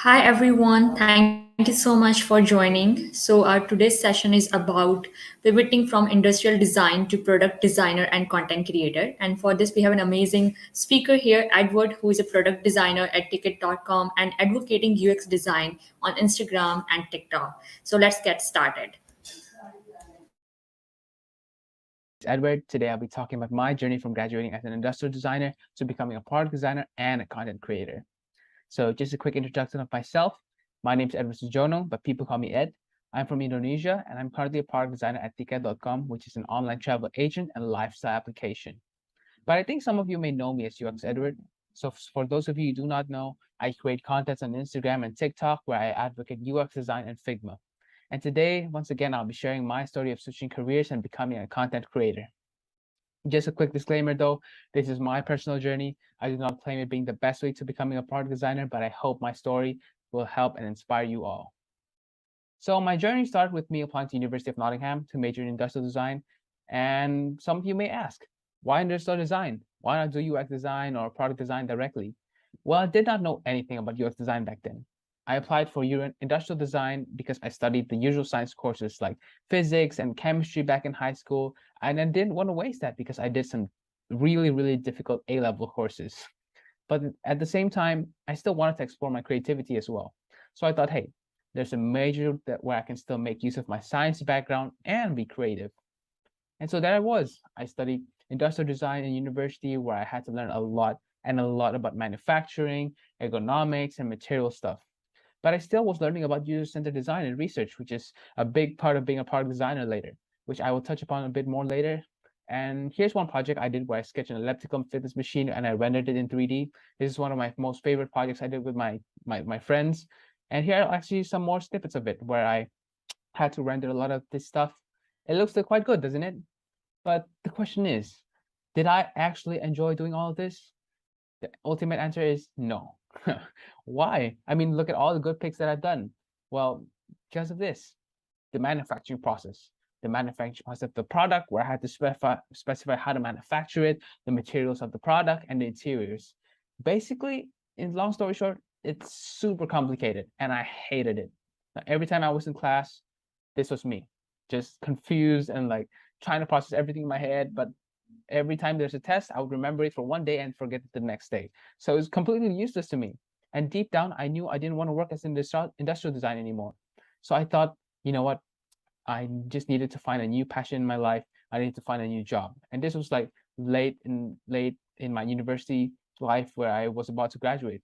Hi everyone, thank you so much for joining. So, our today's session is about pivoting from industrial design to product designer and content creator. And for this, we have an amazing speaker here, Edward, who is a product designer at ticket.com and advocating UX design on Instagram and TikTok. So, let's get started. Edward. Today I'll be talking about my journey from graduating as an industrial designer to becoming a product designer and a content creator. So just a quick introduction of myself. My name is Edward Sudjono, but people call me Ed. I'm from Indonesia, and I'm currently a product designer at ticket.com, which is an online travel agent and lifestyle application. But I think some of you may know me as UX Edward. So for those of you who do not know, I create contents on Instagram and TikTok where I advocate UX design and Figma. And today, once again, I'll be sharing my story of switching careers and becoming a content creator. Just a quick disclaimer though, this is my personal journey. I do not claim it being the best way to becoming a product designer, but I hope my story will help and inspire you all. So my journey started with me applying to University of Nottingham to major in industrial design. And some of you may ask, why industrial design? Why not do UX design or product design directly? Well, I did not know anything about UX design back then. I applied for industrial design because I studied the usual science courses like physics and chemistry back in high school, and I didn't want to waste that because I did some really difficult A-level courses. But at the same time, I still wanted to explore my creativity as well. So I thought, hey, there's a major where I can still make use of my science background and be creative. And so there I was. I studied industrial design in university where I had to learn a lot about manufacturing, ergonomics, and material stuff. But I still was learning about user-centered design and research, which is a big part of being a product designer later, which I will touch upon a bit more later. And here's one project I did where I sketched an elliptical fitness machine and I rendered it in 3D. This is one of my most favorite projects I did with my friends. And here are actually some more snippets of it where I had to render a lot of this stuff. It looks quite good, doesn't it? But the question is, did I actually enjoy doing all of this? The ultimate answer is no. Why? I mean, look at all the good picks that I've done. Well, because of this, the manufacturing process. The manufacturing process of the product, where I had to specify how to manufacture it, the materials of the product, and the interiors. Basically, in long story short, it's super complicated, and I hated it. Now, every time I was in class, this was me, just confused and like trying to process everything in my head, but every time there's a test, I would remember it for one day and forget it the next day. So it's completely useless to me. And deep down, I knew I didn't want to work as industrial design anymore. So I thought, you know what? I just needed to find a new passion in my life. I needed to find a new job. And this was like late in my university life where I was about to graduate.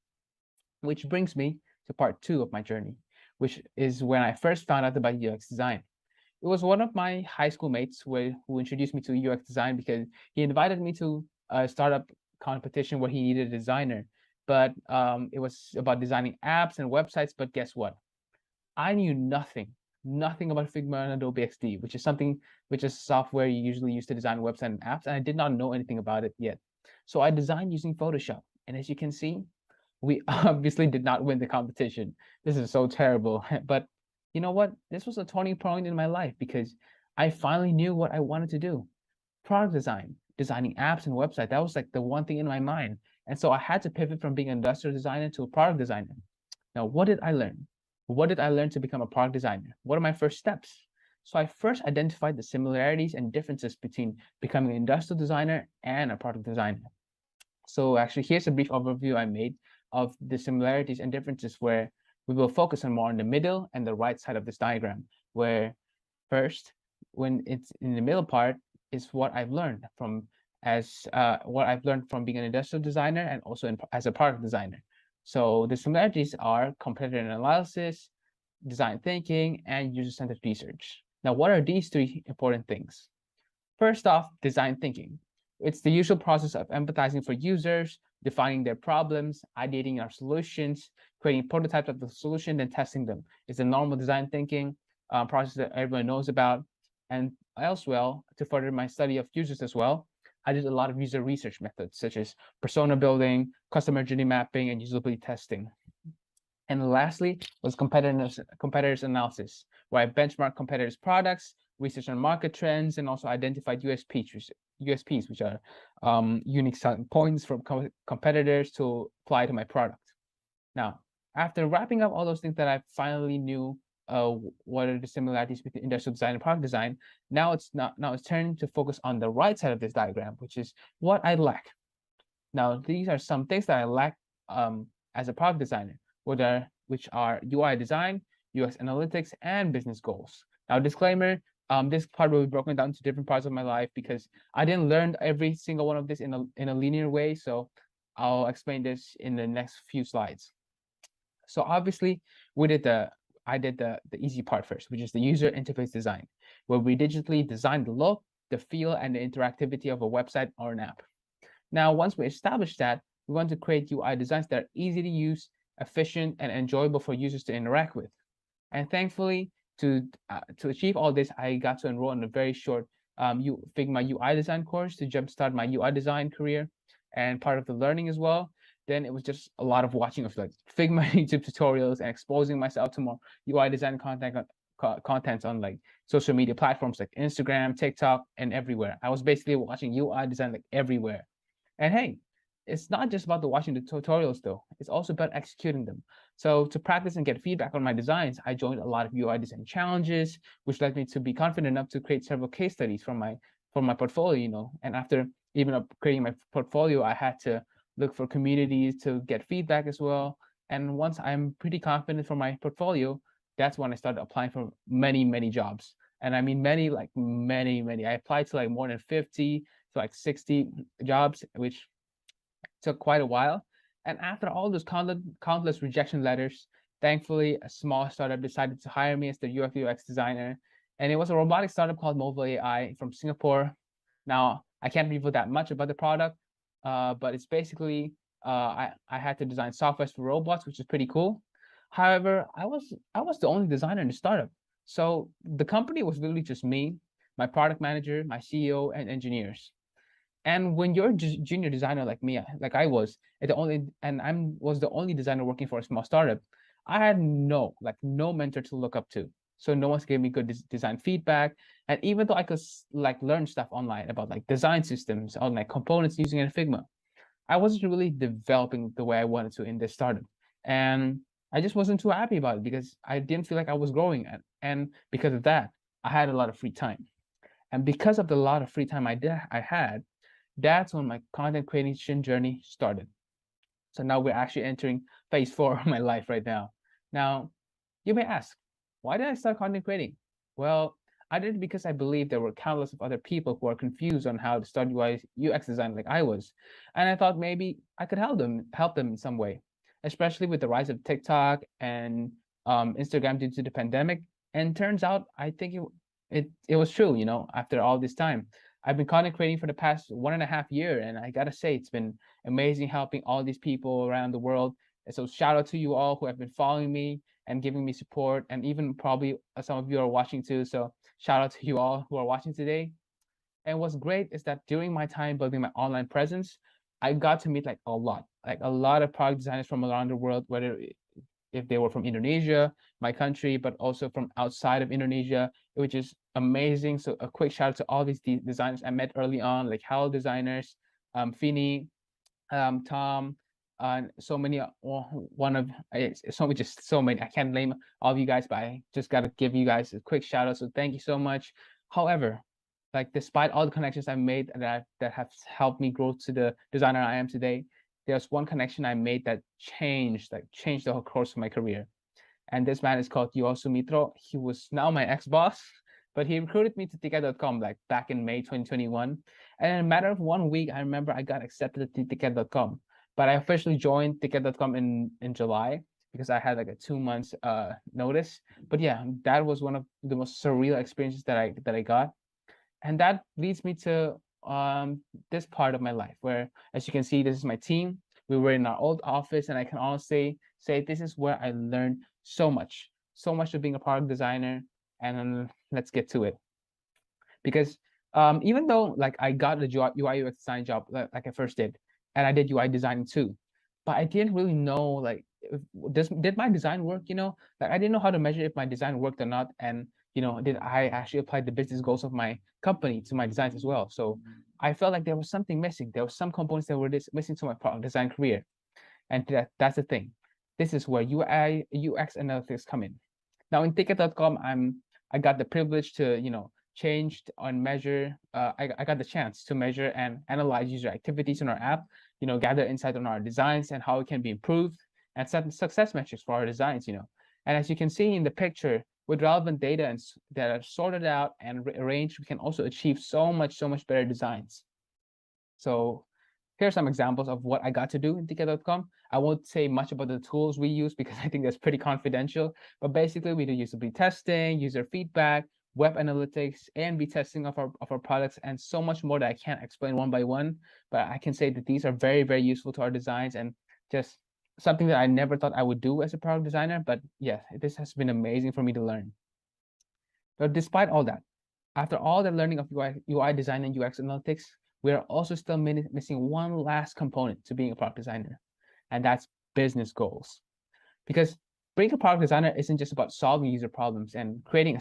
Which brings me to part 2 of my journey, which is when I first found out about UX design. It was one of my high school mates who introduced me to UX design because he invited me to a startup competition where he needed a designer. But it was about designing apps and websites. But guess what? I knew nothing about Figma and Adobe XD, which is software you usually use to design websites and apps, and I did not know anything about it yet. So I designed using Photoshop. And as you can see, we obviously did not win the competition. This is so terrible. But you know what? This was a turning point in my life because I finally knew what I wanted to do. Product design, designing apps and websites. That was like the one thing in my mind. And so I had to pivot from being an industrial designer to a product designer. Now, what did I learn? What did I learn to become a product designer? What are my first steps? So I first identified the similarities and differences between becoming an industrial designer and a product designer. So actually, here's a brief overview I made of the similarities and differences where we will focus on more on the middle and the right side of this diagram, where first, when it's in the middle part, is what I've learned from being an industrial designer and also as a product designer. So the similarities are competitor analysis, design thinking, and user-centered research. Now, what are these 3 important things? First off, design thinking. It's the usual process of empathizing for users, defining their problems, ideating our solutions, creating prototypes of the solution, then testing them. It's a normal design thinking process that everyone knows about. And elsewhere, to further my study of users as well, I did a lot of user research methods, such as persona building, customer journey mapping, and usability testing. And lastly was competitors analysis, where I benchmark competitors' products, research on market trends, and also identified USPs, which are unique selling points from competitors to apply to my product. Now, After wrapping up all those things that I finally knew what are the similarities between industrial design and product design, now it's turned to focus on the right side of this diagram, which is what I lack. Now, these are some things that I lack as a product designer, which are UI design, UX analytics, and business goals. Now, disclaimer, this part will be broken down to different parts of my life because I didn't learn every single one of this in a linear way. So I'll explain this in the next few slides. So obviously, I did the easy part first, which is the user interface design, where we digitally design the look, the feel, and the interactivity of a website or an app. Now, once we establish that, we want to create UI designs that are easy to use, efficient, and enjoyable for users to interact with. And thankfully, to achieve all this, I got to enroll in a very short Figma UI design course to jumpstart my UI design career. And part of the learning as well, then it was just a lot of watching of like Figma YouTube tutorials and exposing myself to more UI design content on like social media platforms like Instagram, TikTok, and everywhere. I was basically watching UI design like everywhere. And hey, it's not just about the watching the tutorials though. It's also about executing them. So to practice and get feedback on my designs, I joined a lot of UI design challenges, which led me to be confident enough to create several case studies from my portfolio, And after even creating my portfolio, I had to look for communities to get feedback as well. And once I'm pretty confident for my portfolio, that's when I started applying for many, many jobs. And I mean many, like many, many. I applied to like more than 50 to like 60 jobs, which took quite a while. And after all those countless rejection letters, thankfully, a small startup decided to hire me as the UIUX designer. And it was a robotic startup called Mobile AI from Singapore. Now, I can't reveal that much about the product, but it's basically I had to design software for robots, which is pretty cool. However, I was the only designer in the startup. So the company was literally just me, my product manager, my CEO, and engineers. And when you're a junior designer like me, like I was, was the only designer working for a small startup, I had no mentor to look up to. So no one's gave me good design feedback. And even though I could like learn stuff online about like design systems on like components using in Figma, I wasn't really developing the way I wanted to in this startup. And I just wasn't too happy about it because I didn't feel like I was growing. And because of that, I had a lot of free time. And because of the lot of free time I had, that's when my content creation journey started. So now we're actually entering phase 4 of my life right now. Now, you may ask, why did I start content creating? Well, I did it because I believe there were countless of other people who are confused on how to start UI UX design like I was. And I thought maybe I could help them in some way, especially with the rise of TikTok and Instagram due to the pandemic. And turns out, I think it was true, after all this time. I've been content creating for the past 1.5 years, and I gotta say, it's been amazing helping all these people around the world. And so shout out to you all who have been following me and giving me support, and even probably some of you are watching too. So shout out to you all who are watching today. And what's great is that during my time building my online presence, I got to meet like a lot of product designers from around the world, whether if they were from Indonesia, my country, but also from outside of Indonesia, which is amazing. So a quick shout out to all these designers I met early on, like Hal designers, Fini, Tom, and so many. So many. I can't name all of you guys, but I just gotta give you guys a quick shout out. So thank you so much. However, like despite all the connections I've made that have helped me grow to the designer I am today, there's one connection I made that changed the whole course of my career. And this man is called Yuo Sumitro. He was now my ex-boss, but he recruited me to Ticket.com like back in May 2021. And in a matter of 1 week, I remember I got accepted to Ticket.com. But I officially joined Ticket.com in July because I had like a 2 months notice. But yeah, that was one of the most surreal experiences that I got. And that leads me to this part of my life where, as you can see, this is my team. We were in our old office, and I can honestly say this is where I learned so much of being a product designer. And let's get to it. Because even though like I got the UI UX design job like I first did, and I did UI design too, but I didn't really know like did my design work? Like I didn't know how to measure if my design worked or not, and did I actually apply the business goals of my company to my designs as well? So I felt like there was something missing. There was some components that were missing to my product design career, and that's the thing. this is where UI UX analytics come in. Now in ticket.com, I got the privilege to change and measure. I got the chance to measure and analyze user activities in our app. Gather insight on our designs and how it can be improved, and set success metrics for our designs. And as you can see in the picture, with relevant data and that are sorted out and arranged, we can also achieve so much better designs. So here are some examples of what I got to do in ticket.com. I won't say much about the tools we use because I think that's pretty confidential, but basically we do usability testing, user feedback, web analytics, A/B testing of our products, and so much more that I can't explain one by one. But I can say that these are very, very useful to our designs, and just something that I never thought I would do as a product designer. But yeah, this has been amazing for me to learn. But despite all that, after all the learning of UI design and UX analytics, we are also still missing one last component to being a product designer, and that's business goals. Because being a product designer isn't just about solving user problems and creating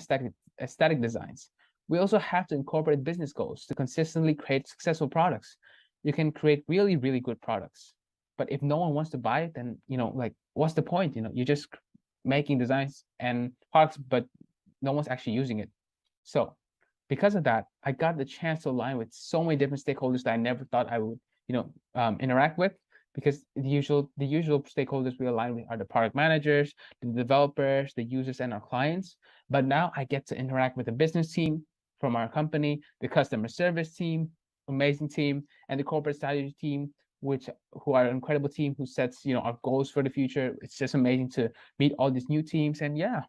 aesthetic designs. We also have to incorporate business goals to consistently create successful products. You can create really, really good products, but if no one wants to buy it, then like, what's the point? You're just making designs and products, but no one's actually using it. So because of that, I got the chance to align with so many different stakeholders that I never thought I would, interact with. Because the usual stakeholders we align with are the product managers, the developers, the users, and our clients. But now I get to interact with the business team from our company, the customer service team, amazing team, and the corporate strategy team, who are an incredible team who sets our goals for the future. It's just amazing to meet all these new teams, and yeah,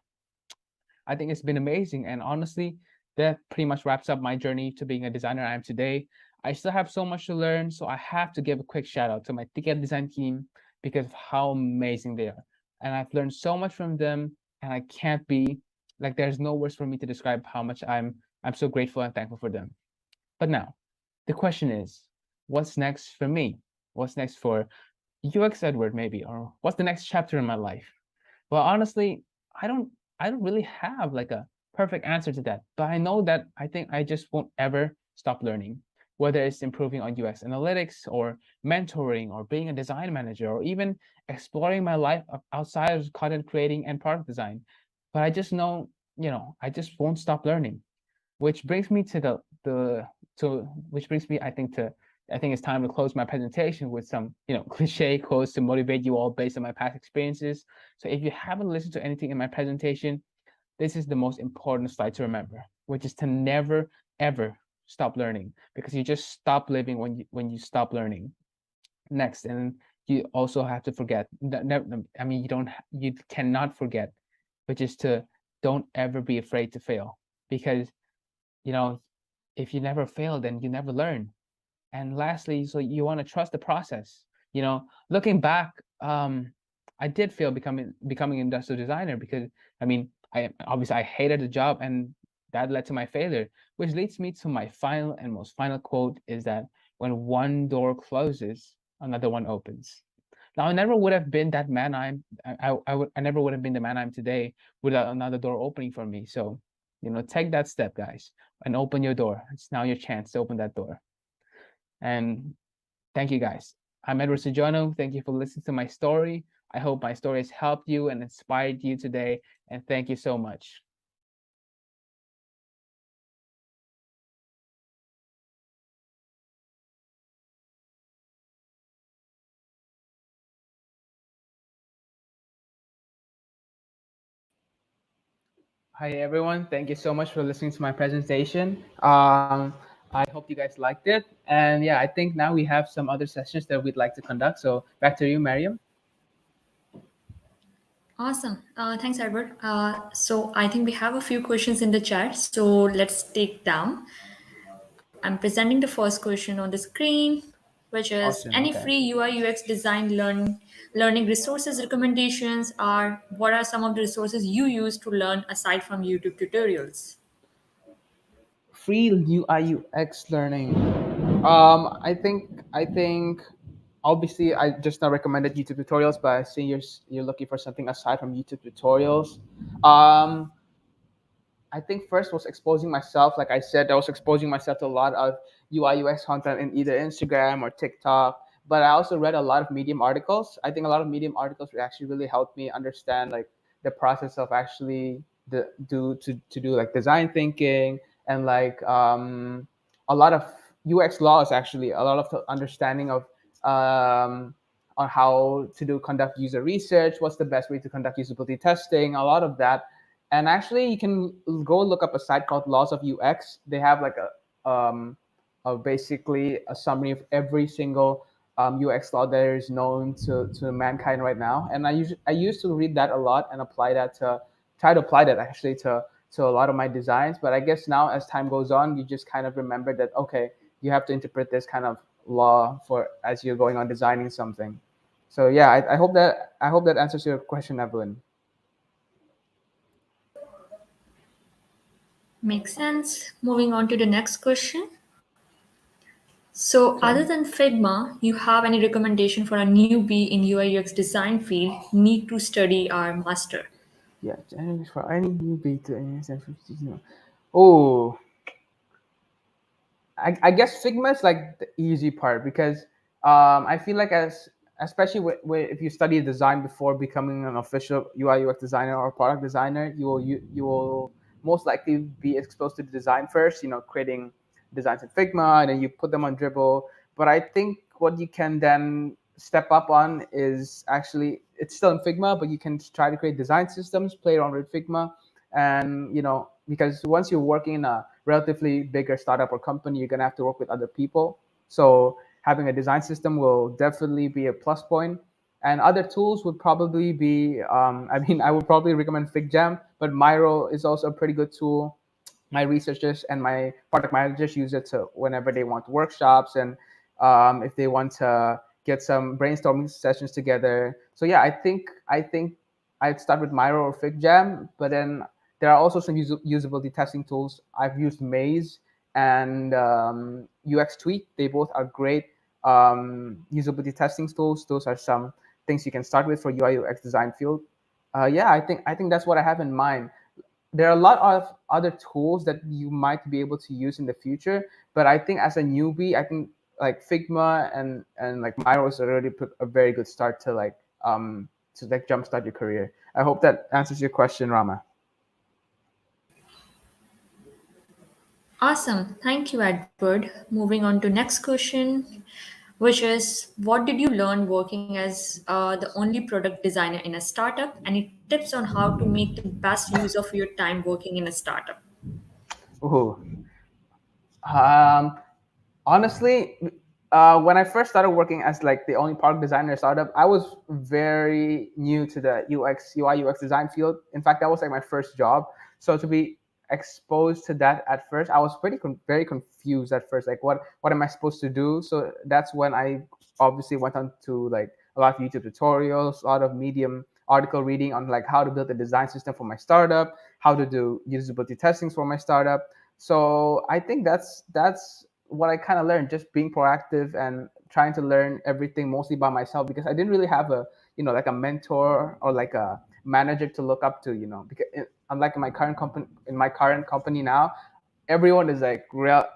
I think it's been amazing. And honestly, that pretty much wraps up my journey to being a designer I am today. I still have so much to learn, so I have to give a quick shout out to my ticket design team because of how amazing they are. And I've learned so much from them, and I can't be like, there's no words for me to describe how much I'm so grateful and thankful for them. But now, the question is, what's next for me? What's next for UX Edward, maybe, or what's the next chapter in my life? Well, honestly, I don't really have like a perfect answer to that, but I know that I think I just won't ever stop learning, whether it's improving on UX analytics or mentoring or being a design manager or even exploring my life outside of content creating and product design. But I just know, I just won't stop learning, which brings me to which brings me, I think it's time to close my presentation with some, cliche quotes to motivate you all based on my past experiences. So if you haven't listened to anything in my presentation, this is the most important slide to remember, which is to never, ever stop learning, because you just stop living when you stop learning. Next, and you also have to forget, you cannot forget, which is to don't ever be afraid to fail, because if you never fail, then you never learn. And lastly, so you want to trust the process. Looking back, I did fail becoming an industrial designer, because I hated the job, and that led to my failure, which leads me to my final and most final quote, is that when one door closes, another one opens. Now, I never would have been that man I never would have been the man I'm today without another door opening for me. So, take that step, guys, and open your door. It's now your chance to open that door. And thank you, guys. I'm Edward Sudjono. Thank you for listening to my story. I hope my story has helped you and inspired you today. And thank you so much. Hi, everyone. Thank you so much for listening to my presentation. I hope you guys liked it. And yeah, I think now we have some other sessions that we'd like to conduct. So back to you, Mariam. Awesome. Thanks, Edward. So I think we have a few questions in the chat. So let's take down. I'm presenting the first question on the screen, which is Awesome. any Okay. free UI UX design learning resources recommendations are what are some of the resources you use to learn aside from YouTube tutorials? Free UI UX learning. I think obviously I just now recommended YouTube tutorials, but I see you're looking for something aside from YouTube tutorials. Um, I think first was exposing myself. Like I said, I was exposing myself to a lot of UI UX content in either Instagram or TikTok. but I also read a lot of Medium articles. I think a lot of Medium articles actually really helped me understand like the process of actually to do like design thinking and like a lot of UX laws, actually a lot of the understanding of on how to do conduct user research, what's the best way to conduct usability testing, a lot of that. And actually, you can go look up a site called Laws of UX. They have like basically a summary of every single UX law that is known to mankind right now. And I used to read that a lot and apply that to try to apply that actually to a lot of my designs. But I guess now as time goes on, you just kind of remember that okay, you have to interpret this kind of law for as you're going on designing something. So yeah, I hope that answers your question, Evelyn. Makes sense. Moving on to the next question. So, Okay. other than Figma, you have any recommendation for a newbie in UI UX design field need to study or master? Yeah, generally for any newbie to any oh, I guess Figma is like the easy part because I feel like as especially if you study design before becoming an official UI UX designer or product designer, you will most likely be exposed to the design first. You know, creating designs in Figma and then you put them on Dribble. But I think what you can then step up on is actually it's still in Figma, but you can try to create design systems, play around with Figma, and you know because once you're working in a relatively bigger startup or company, you're gonna have to work with other people. So having a design system will definitely be a plus point. And other tools would probably be, I mean, I would probably recommend FigJam, but Miro is also a pretty good tool. My researchers and my product managers use it to whenever they want workshops and if they want to get some brainstorming sessions together. So yeah, I think I'd start with Miro or FigJam, but then there are also some usability testing tools. I've used Maze and UX Tweak. They both are great usability testing tools. Those are some things you can start with for UI UX design field. Yeah, I think that's what I have in mind. There are a lot of other tools that you might be able to use in the future, but I think as a newbie, I think like Figma and like Miro is already put a very good start to like jumpstart your career. I hope that answers your question, Rama. Awesome. Thank you, Edward. Moving on to next question, which is what did you learn working as the only product designer in a startup? Any tips on how to make the best use of your time working in a startup? Ooh. Um, Honestly, when I first started working as like the only product designer startup, I was very new to the UI UX design field. In fact, that was like my first job. So to be exposed to that at first, I was very confused at first. Like, what am I supposed to do? So that's when I obviously went on to like a lot of YouTube tutorials, a lot of Medium article reading on like how to build a design system for my startup, how to do usability testings for my startup. So I think that's what I kind of learned, just being proactive and trying to learn everything mostly by myself because I didn't really have a like a mentor or like a manager to look up to. Because unlike in my current company now, everyone is like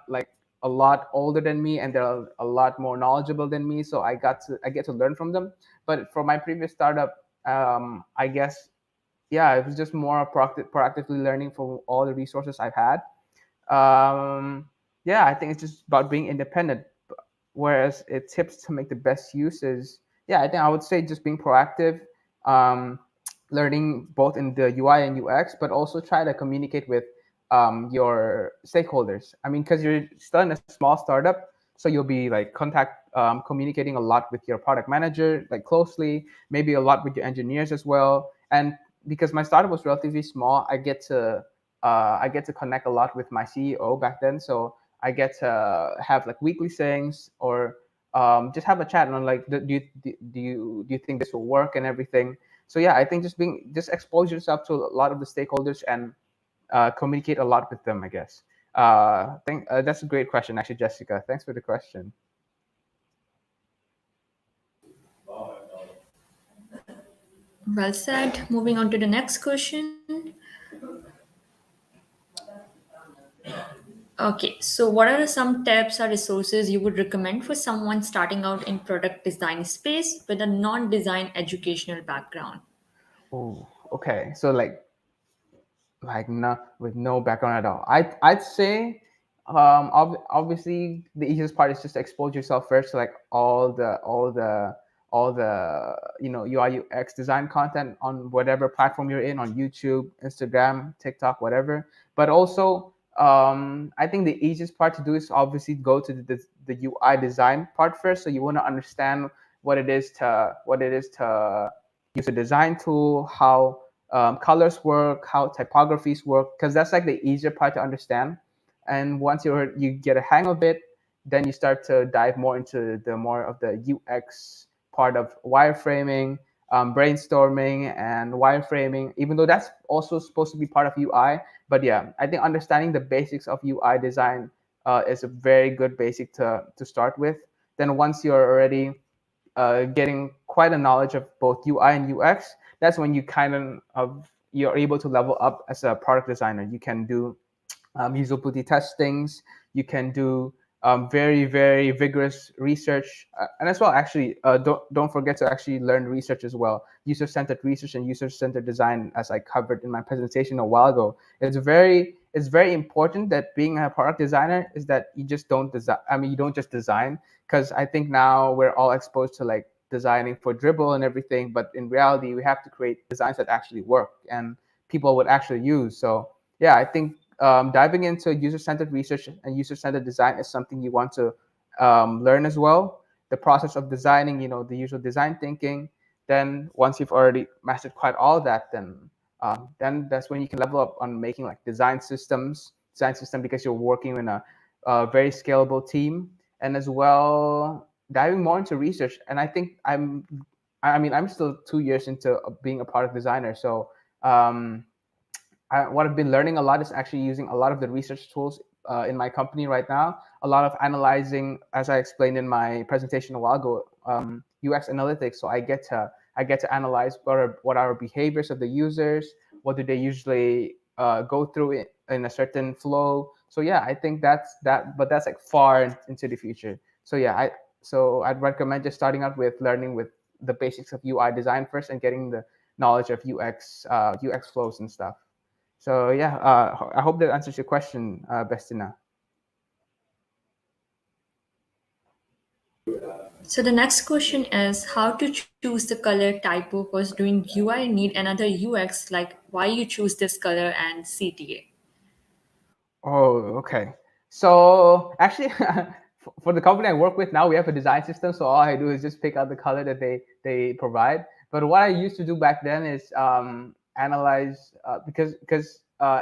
like a lot older than me and they're a lot more knowledgeable than me. So I get to learn from them. But for my previous startup, I guess yeah, it was just more proactively learning from all the resources I've had. Yeah, I think it's just about being independent. Whereas it tips to make the best use is, yeah, I think I would say just being proactive, um, learning both in the UI and UX, but also try to communicate with your stakeholders. I mean, because you're still in a small startup, so you'll be like communicating a lot with your product manager, like closely, maybe a lot with your engineers as well. And because my startup was relatively small, I get to connect a lot with my CEO back then. So I get to have like weekly things or just have a chat on like, do you think this will work and everything. So yeah, I think just expose yourself to a lot of the stakeholders and communicate a lot with them, I guess. Think That's a great question, actually, Jessica. Thanks for the question. Well said. Moving on to the next question. Okay, so what are some tips or resources you would recommend for someone starting out in product design space with a non-design educational background? Oh, okay. So like no, with no background at all. I'd say obviously the easiest part is just to expose yourself first to like all the UI UX design content on whatever platform you're in, on YouTube, Instagram, TikTok, whatever. But also I think the easiest part to do is obviously go to the UI design part first. So you want to understand what it is to use a design tool, how colors work, how typographies work, because that's like the easier part to understand. And once you get a hang of it, then you start to dive more into the more of the UX part of wireframing, brainstorming, and wireframing. Even though that's also supposed to be part of UI, but yeah, I think understanding the basics of UI design is a very good basic to start with. Then once you're already getting quite a knowledge of both UI and UX, that's when you kind of you're able to level up as a product designer. You can do usability testings. You can do very very vigorous research, and as well actually don't forget to actually learn research as well. User centered research and user centered design, as I covered in my presentation a while ago. It's very important that being a product designer is that you just don't design. I mean, you don't just design, because I think now we're all exposed to like designing for dribble and everything, but in reality we have to create designs that actually work and people would actually use. So yeah, I think diving into user-centered research and user-centered design is something you want to learn as well. The process of designing, the usual design thinking. Then once you've already mastered quite all of that, then that's when you can level up on making like design system, because you're working in a very scalable team, and as well diving more into research. And I think I'm still 2 years into being a product designer, so um, what I've been learning a lot is actually using a lot of the research tools in my company right now. A lot of analyzing, as I explained in my presentation a while ago, UX analytics. So I get to analyze what are behaviors of the users, what do they usually go through in a certain flow. So yeah, I think that's that, but that's like far into the future. So yeah, I'd recommend just starting out with learning with the basics of UI design first and getting the knowledge of UX flows and stuff. So yeah, I hope that answers your question, Bestina. So the next question is how to choose the color typo, because doing UI need another UX, like why you choose this color and CTA. Oh, okay. So actually, for the company I work with now, we have a design system. So all I do is just pick out the color that they provide. But what I used to do back then is analyze, because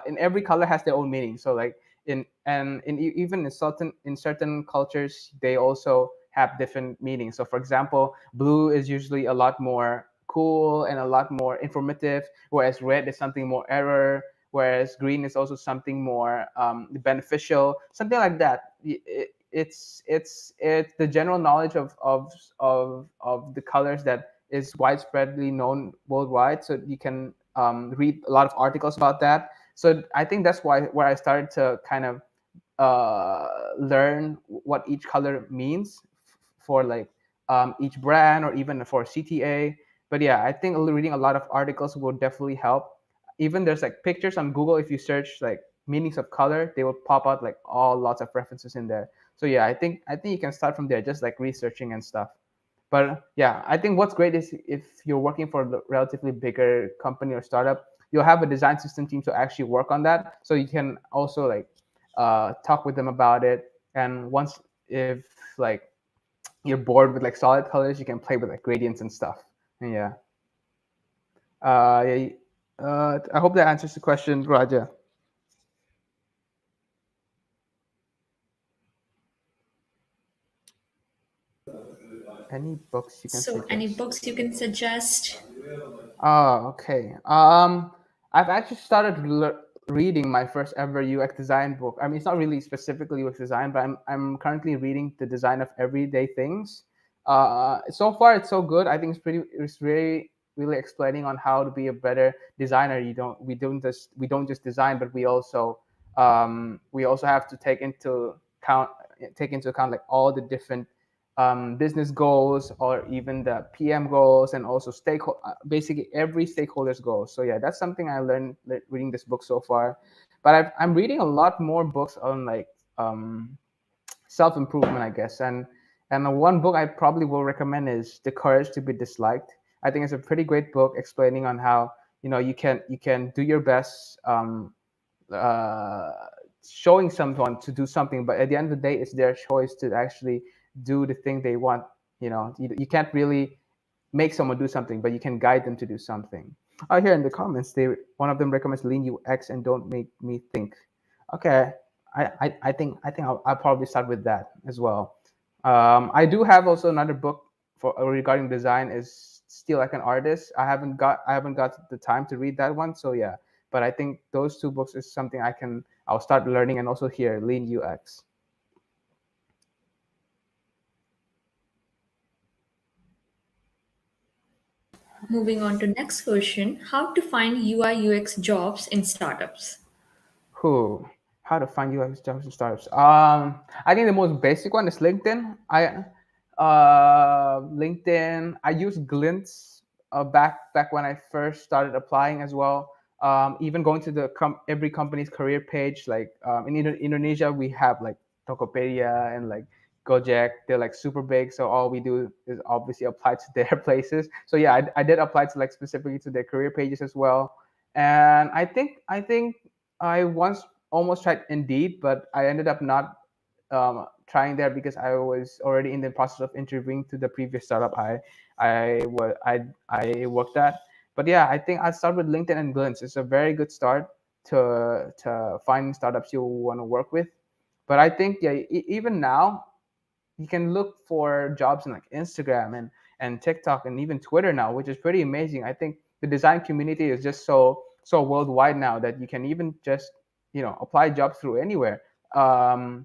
in every color has their own meaning. So like even in certain cultures, they also have different meanings. So for example, blue is usually a lot more cool and a lot more informative, whereas red is something more error, whereas green is also something more beneficial, something like that. It's the general knowledge of the colors that is widespreadly known worldwide. So you can read a lot of articles about that. So I think that's where I started to kind of learn what each color means for like each brand or even for CTA. But yeah, I think reading a lot of articles will definitely help. Even there's like pictures on Google. If you search like meanings of color, they will pop out like all lots of references in there. So yeah, I think you can start from there, just like researching and stuff. But yeah, I think what's great is if you're working for a relatively bigger company or startup, you'll have a design system team to actually work on that. So you can also like talk with them about it. And once if like you're bored with like solid colors, you can play with like gradients and stuff. And yeah, yeah. I hope that answers the question, Raja. Any books you can So any suggest? books you can suggest? Oh, okay. I've actually started reading my first ever UX design book. I mean, it's not really specifically UX design, but I'm currently reading The Design of Everyday Things. So far it's so good. I think it's very really explaining on how to be a better designer. We don't just design, but we also We also have to take into account like all the different business goals or even the PM goals, and also basically every stakeholder's goals. So yeah, that's something I learned reading this book so far. But I'm reading a lot more books on like self improvement, I guess. And one book I probably will recommend is The Courage to Be Disliked. I think it's a pretty great book explaining on how you can do your best, uh, showing someone to do something, but at the end of the day, it's their choice to actually do the thing they want. You can't really make someone do something, but you can guide them to do something. Oh, here in the comments, one of them recommends Lean UX and Don't Make Me Think. Okay, I think I'll probably start with that as well. I do have also another book for regarding design is Still Like an Artist. I haven't got the time to read that one, so yeah. But I think those two books is something I'll start learning, and also here Lean UX. Moving on to next question, how to find UI UX jobs in startups? Who? How to find UX jobs and startups? I think the most basic one is LinkedIn. LinkedIn. I use Glints back when I first started applying as well. Even going to every company's career page, like in Indonesia, we have like Tokopedia and like Gojek. They're like super big, so all we do is obviously apply to their places. So yeah, I did apply to like specifically to their career pages as well. And I think I once almost tried Indeed, but I ended up not trying there because I was already in the process of interviewing to the previous startup I worked at. But yeah, I think I start with LinkedIn and Glints. It's a very good start to finding startups you want to work with. But I think yeah, even now you can look for jobs in like Instagram and TikTok and even Twitter now, which is pretty amazing. I think the design community is just so worldwide now that you can even just apply jobs through anywhere. Um,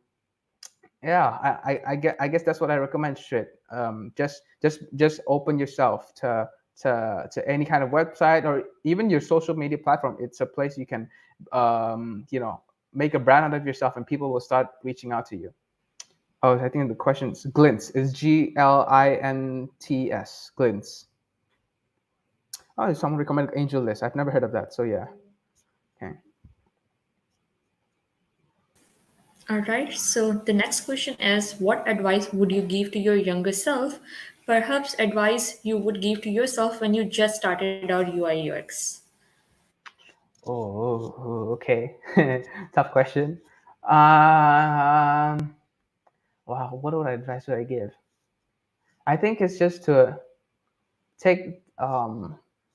yeah, I guess that's what I recommend. Shit, just open yourself to any kind of website or even your social media platform. It's a place you can make a brand out of yourself, and people will start reaching out to you. Oh, I think the question is Glints. Is Glints. Glints. Oh, someone recommended Angel List. I've never heard of that. So yeah. Okay. All right, so the next question is, what advice would you give to your younger self? Perhaps advice you would give to yourself when you just started out UI UX. Okay. Tough question. Um. Wow. What advice would I give? I think it's just to take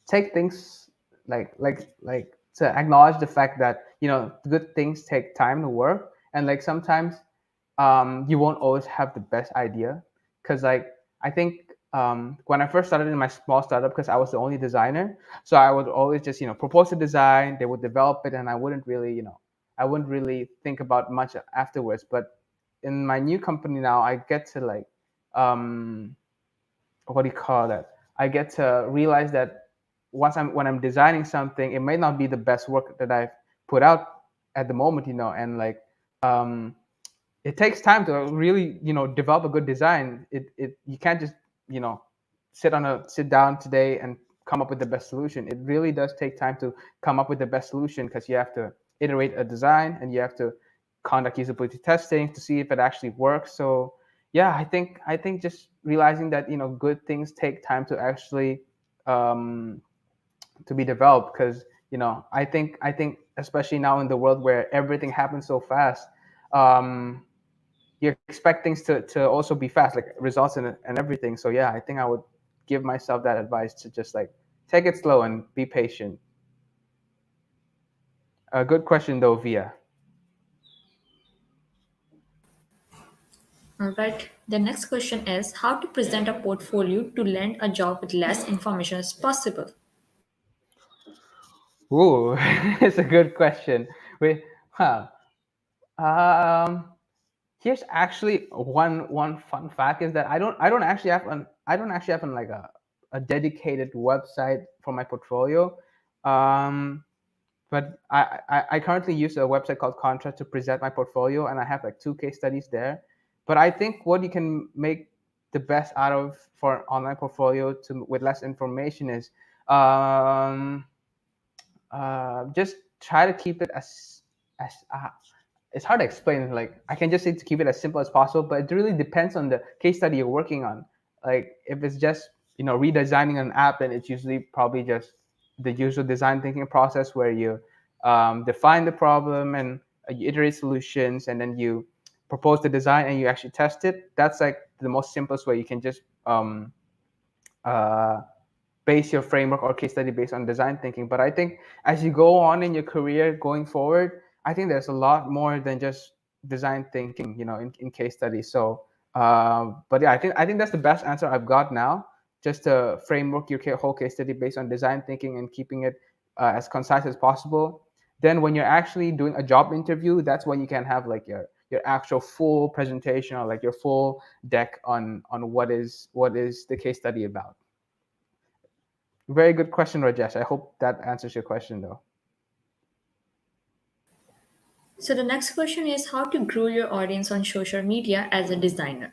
take things like to acknowledge the fact that good things take time to work, and like sometimes you won't always have the best idea, because like I think when I first started in my small startup, because I was the only designer, so I would always just propose a design, they would develop it, and I wouldn't really think about much afterwards. But in my new company now, I get to like um what do you call that? I get to realize that when I'm designing something, it may not be the best work that I've put out at the moment, and like um, it takes time to really develop a good design. It you can't just you know sit down today and come up with the best solution. It really does take time to come up with the best solution, because you have to iterate a design, and you have to conduct usability testing to see if it actually works. So yeah, I think just realizing that good things take time to actually um, to be developed, because I think especially now in the world where everything happens so fast, um, you expect things to also be fast, like results and everything. So yeah, I think I would give myself that advice to just like take it slow and be patient. A good question though, Via. All right, the next question is, how to present a portfolio to land a job with less information as possible? Ooh, it's a good question. Wait, huh? Um, Here's actually one fun fact is that I don't actually have like a dedicated website for my portfolio. Um, but I currently use a website called Contra to present my portfolio, and I have like 2 case studies there. But I think what you can make the best out of for an online portfolio to with less information is um, just try to keep it as it's hard to explain. Like I can just say to keep it as simple as possible, but it really depends on the case study you're working on. Like if it's just redesigning an app, then it's usually probably just the usual design thinking process where you define the problem and you iterate solutions, and then you propose the design and you actually test it. That's like the most simplest way you can just uh, base your framework or case study based on design thinking. But I think as you go on in your career going forward, I think there's a lot more than just design thinking, in case studies. So, but yeah, I think that's the best answer I've got now. Just to framework your whole case study based on design thinking and keeping it as concise as possible. Then when you're actually doing a job interview, that's when you can have like your actual full presentation or like your full deck on what is the case study about. Very good question, Rajesh. I hope that answers your question, though. So the next question is how to grow your audience on social media as a designer.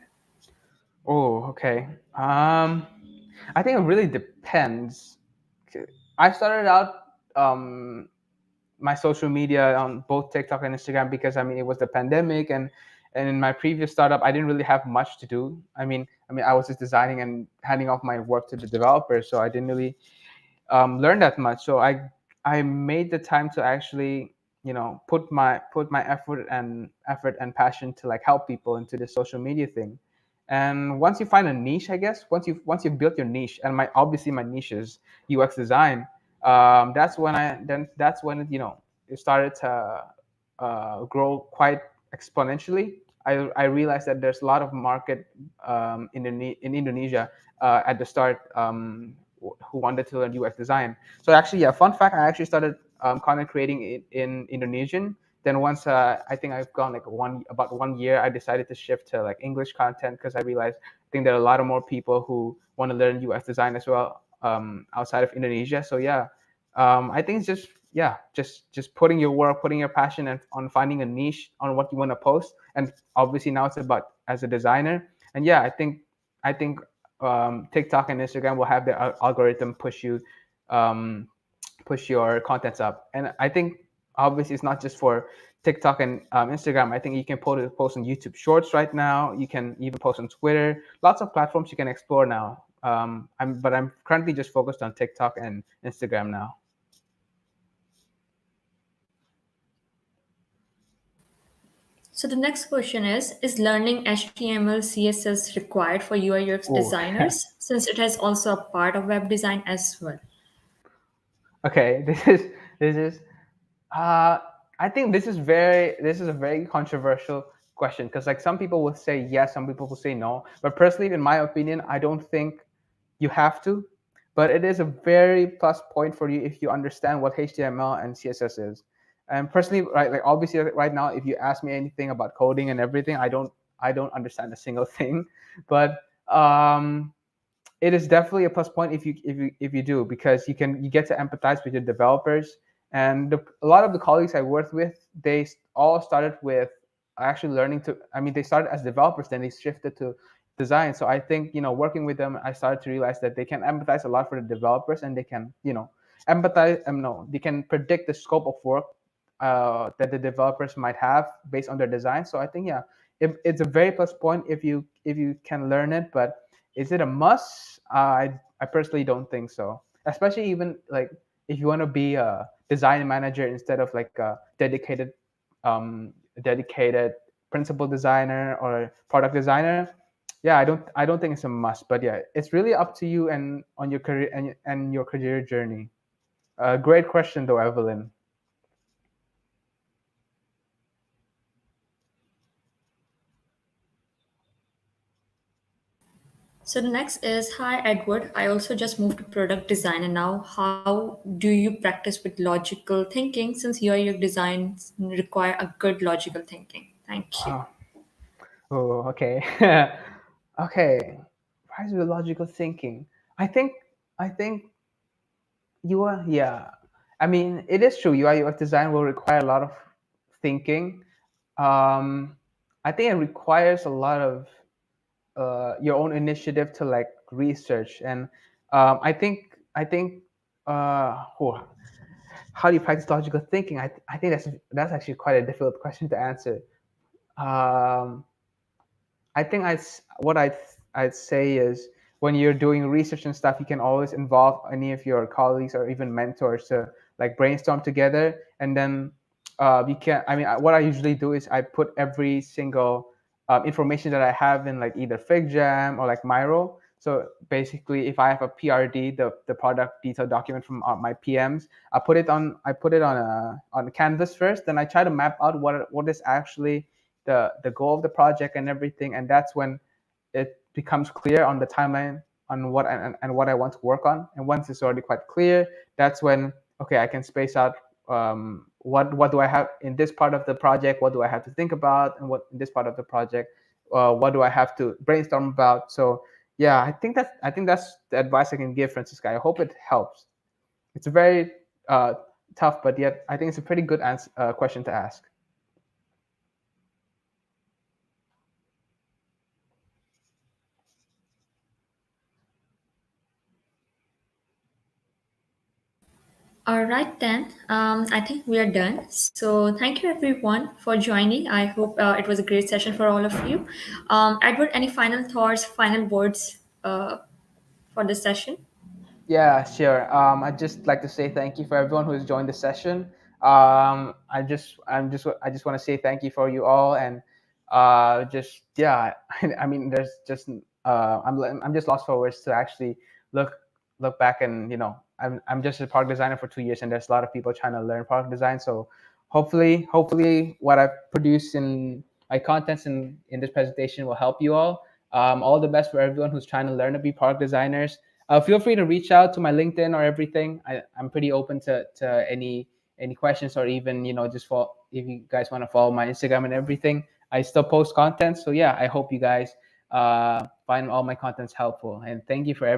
Oh, okay. I think it really depends. I started out my social media on both TikTok and Instagram because it was the pandemic, and in my previous startup I didn't really have much to do. I mean I was just designing and handing off my work to the developers, so I didn't really learn that much. So I made the time to actually put my effort and passion to like help people into this social media thing. And once you find a niche, I guess once you've built your niche, and my niche is UX design. That's when it started to grow quite exponentially. I realized that there's a lot of market in Indonesia at the start, who wanted to learn UX design. So actually, yeah, fun fact, I actually started content creating in Indonesian. Then once I think I've gone like about 1 year, I decided to shift to like English content because I realized I think there are a lot of more people who want to learn UX design as well outside of Indonesia. So yeah, I think it's just putting your work, putting your passion, and on finding a niche on what you want to post. And obviously now it's about as a designer. And yeah, I think TikTok and Instagram will have their algorithm um, push your contents up. And I think obviously it's not just for TikTok and Instagram. I think you can post on YouTube Shorts right now. You can even post on Twitter. Lots of platforms you can explore now. But I'm currently just focused on TikTok and Instagram now. So the next question is learning HTML CSS required for UI UX Oh, designers since it has also a part of web design as well? okay. This is Uh, I think this is a very controversial question because like some people will say yes, some people will say no. But personally, in my opinion, I don't think you have to. But it is a very plus point for you if you understand what HTML and CSS is. And personally, right, like obviously right now, if you ask me anything about coding and everything, I don't understand a single thing. But it is definitely a plus point if you do, because you get to empathize with your developers. And a lot of the colleagues I worked with, they all started with actually learning to. I mean, they started as developers, then they shifted to design. So I think working with them, I started to realize that they can empathize a lot for the developers, and they can empathize. No, they can predict the scope of work that the developers might have based on their design. So I think yeah, it's a very plus point if you can learn it. But is it a must? I personally don't think so. Especially even like if you want to be a design manager instead of like a dedicated principal designer or product designer. Yeah, I don't think it's a must. But yeah, it's really up to you and on your career and your career journey. Great question though, Evelyn. So the next is hi Edward. I also just moved to product design and now how do you practice with logical thinking since UI UX designs require a good logical thinking? Thank you. Oh, oh okay. Okay. Rise with logical thinking. I think I think you are, yeah. I mean, it is true. UI UX design will require a lot of thinking. I think it requires a lot of your own initiative to like research, and I think oh, how do you practice logical thinking? I think that's actually quite a difficult question to answer. Um, I think what I'd say is when you're doing research and stuff, you can always involve any of your colleagues or even mentors to like brainstorm together, and then you can. I mean, what I usually do is I put every single information that I have in like either FigJam or like Miro. So basically, if I have a PRD, the product detail document from my PMs, I put it on a canvas first. Then I try to map out what is actually the goal of the project and everything, and that's when it becomes clear on the timeline on what I want to work on. And once it's already quite clear, that's when okay, I can space out what do I have in this part of the project, what do I have to think about, and what in this part of the project, what do I have to brainstorm about. So yeah, I think that's the advice I can give, Francisca. I hope it helps. It's a very tough, but yet I think it's a pretty good question to ask. All right, then. I think we are done. So, thank you everyone for joining. I hope it was a great session for all of you. Edward, any final thoughts, final words for this session? Yeah, sure. I'd just like to say thank you for everyone who has joined the session. I just want to say thank you for you all, and just yeah. I mean, there's just I'm just lost for words to actually look look back, and I'm just a product designer for 2 years, and there's a lot of people trying to learn product design. So hopefully what I produce in my contents in this presentation will help you all. All the best for everyone who's trying to learn to be product designers. Feel free to reach out to my LinkedIn or everything. I'm pretty open to any questions, or even just for if you guys want to follow my Instagram and everything. I still post content, so yeah, I hope you guys find all my contents helpful, and thank you for everything.